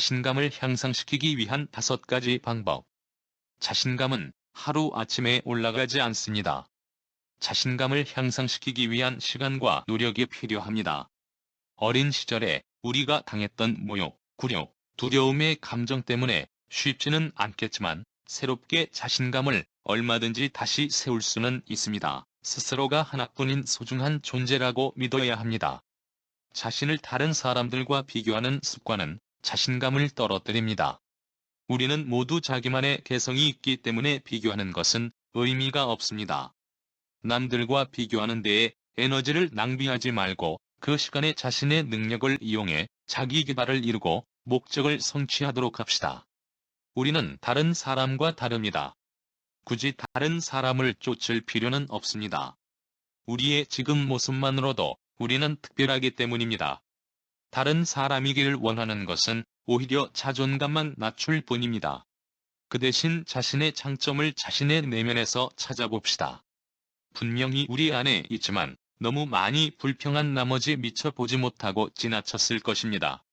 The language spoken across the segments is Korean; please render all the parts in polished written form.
자신감을 향상시키기 위한 5가지 방법. 자신감은 하루아침에 올라가지 않습니다. 자신감을 향상시키기 위한 시간과 노력이 필요합니다. 어린 시절에 우리가 당했던 모욕, 굴욕, 두려움의 감정 때문에 쉽지는 않겠지만 새롭게 자신감을 얼마든지 다시 세울 수는 있습니다. 스스로가 하나뿐인 소중한 존재라고 믿어야 합니다. 자신을 다른 사람들과 비교하는 습관은 자신감을 떨어뜨립니다. 우리는 모두 자기만의 개성이 있기 때문에 비교하는 것은 의미가 없습니다. 남들과 비교하는 데에 에너지를 낭비하지 말고 그 시간에 자신의 능력을 이용해 자기 개발을 이루고 목적을 성취하도록 합시다. 우리는 다른 사람과 다릅니다. 굳이 다른 사람을 쫓을 필요는 없습니다. 우리의 지금 모습만으로도 우리는 특별하기 때문입니다. 다른 사람이기를 원하는 것은 오히려 자존감만 낮출 뿐입니다. 그 대신 자신의 장점을 자신의 내면에서 찾아봅시다. 분명히 우리 안에 있지만 너무 많이 불평한 나머지 미처 보지 못하고 지나쳤을 것입니다.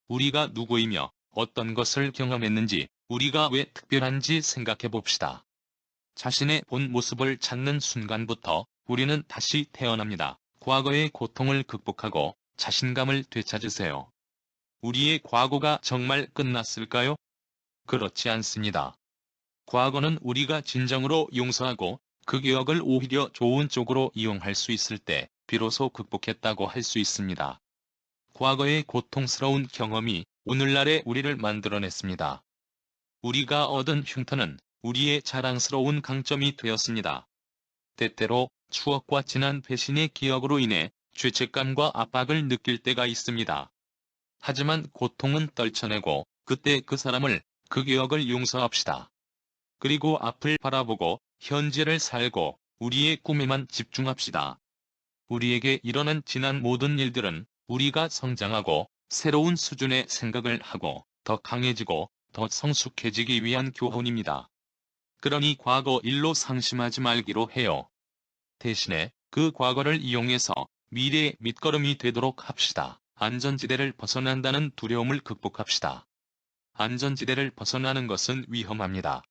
우리가 누구이며 어떤 것을 경험했는지, 우리가 왜 특별한지 생각해 봅시다. 자신의 본 모습을 찾는 순간부터 우리는 다시 태어납니다. 과거의 고통을 극복하고 자신감을 되찾으세요. 우리의 과거가 정말 끝났을까요? 그렇지 않습니다. 과거는 우리가 진정으로 용서하고 그 기억을 오히려 좋은 쪽으로 이용할 수 있을 때 비로소 극복했다고 할 수 있습니다. 과거의 고통스러운 경험이 오늘날의 우리를 만들어냈습니다. 우리가 얻은 흉터는 우리의 자랑스러운 강점이 되었습니다. 때때로 추억과 지난 배신의 기억으로 인해 죄책감과 압박을 느낄 때가 있습니다. 하지만 고통은 떨쳐내고 그때 그 사람을, 그 기억을 용서합시다. 그리고 앞을 바라보고 현재를 살고 우리의 꿈에만 집중합시다. 우리에게 일어난 지난 모든 일들은 우리가 성장하고 새로운 수준의 생각을 하고 더 강해지고 더 성숙해지기 위한 교훈입니다. 그러니 과거 일로 상심하지 말기로 해요. 대신에 그 과거를 이용해서 미래의 밑거름이 되도록 합시다. 안전지대를 벗어난다는 두려움을 극복합시다. 안전지대를 벗어나는 것은 위험합니다.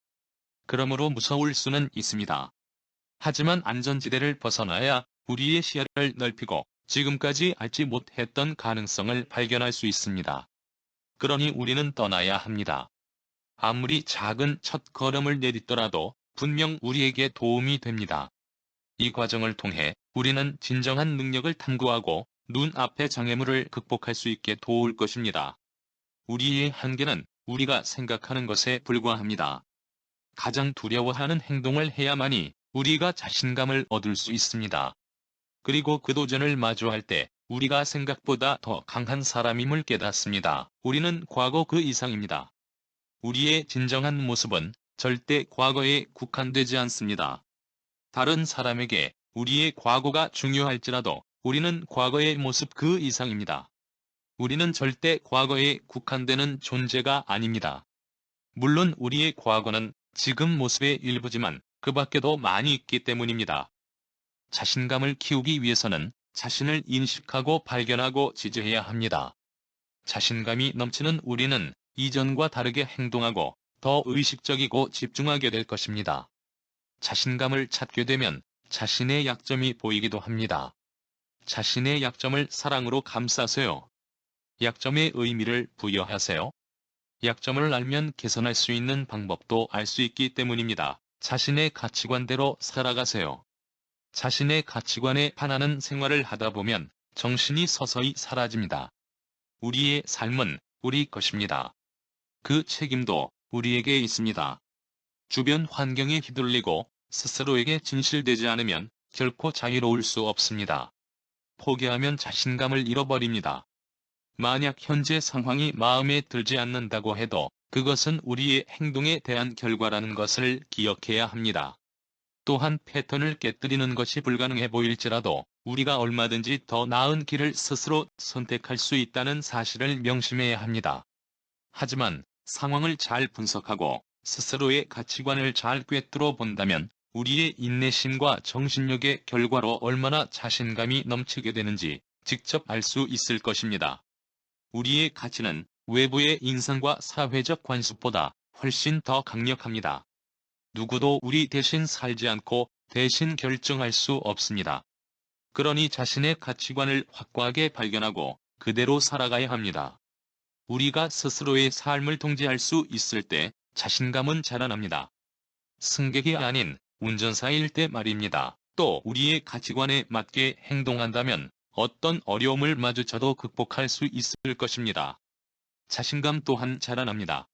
그러므로 무서울 수는 있습니다. 하지만 안전지대를 벗어나야 우리의 시야를 넓히고 지금까지 알지 못했던 가능성을 발견할 수 있습니다. 그러니 우리는 떠나야 합니다. 아무리 작은 첫 걸음을 내딛더라도 분명 우리에게 도움이 됩니다. 이 과정을 통해 우리는 진정한 능력을 탐구하고 눈앞의 장애물을 극복할 수 있게 도울 것입니다. 우리의 한계는 우리가 생각하는 것에 불과합니다. 가장 두려워하는 행동을 해야만이 우리가 자신감을 얻을 수 있습니다. 그리고 그 도전을 마주할 때 우리가 생각보다 더 강한 사람임을 깨닫습니다. 우리는 과거 그 이상입니다. 우리의 진정한 모습은 절대 과거에 국한되지 않습니다. 다른 사람에게 우리의 과거가 중요할지라도 우리는 과거의 모습 그 이상입니다. 우리는 절대 과거에 국한되는 존재가 아닙니다. 물론 우리의 과거는 지금 모습의 일부지만 그 밖에도 많이 있기 때문입니다. 자신감을 키우기 위해서는 자신을 인식하고 발견하고 지지해야 합니다. 자신감이 넘치는 우리는 이전과 다르게 행동하고 더 의식적이고 집중하게 될 것입니다. 자신감을 찾게 되면 자신의 약점이 보이기도 합니다. 자신의 약점을 사랑으로 감싸세요. 약점의 의미를 부여하세요. 약점을 알면 개선할 수 있는 방법도 알 수 있기 때문입니다. 자신의 가치관대로 살아가세요. 자신의 가치관에 반하는 생활을 하다 보면 정신이 서서히 사라집니다. 우리의 삶은 우리 것입니다. 그 책임도 우리에게 있습니다. 주변 환경에 휘둘리고 스스로에게 진실되지 않으면 결코 자유로울 수 없습니다. 포기하면 자신감을 잃어버립니다. 만약 현재 상황이 마음에 들지 않는다고 해도 그것은 우리의 행동에 대한 결과라는 것을 기억해야 합니다. 또한 패턴을 깨뜨리는 것이 불가능해 보일지라도 우리가 얼마든지 더 나은 길을 스스로 선택할 수 있다는 사실을 명심해야 합니다. 하지만 상황을 잘 분석하고 스스로의 가치관을 잘 꿰뚫어 본다면 우리의 인내심과 정신력의 결과로 얼마나 자신감이 넘치게 되는지 직접 알 수 있을 것입니다. 우리의 가치는 외부의 인상과 사회적 관습보다 훨씬 더 강력합니다. 누구도 우리 대신 살지 않고 대신 결정할 수 없습니다. 그러니 자신의 가치관을 확고하게 발견하고 그대로 살아가야 합니다. 우리가 스스로의 삶을 통제할 수 있을 때 자신감은 자라납니다. 승객이 아닌 운전사일 때 말입니다. 또 우리의 가치관에 맞게 행동한다면 어떤 어려움을 마주쳐도 극복할 수 있을 것입니다. 자신감 또한 자라납니다.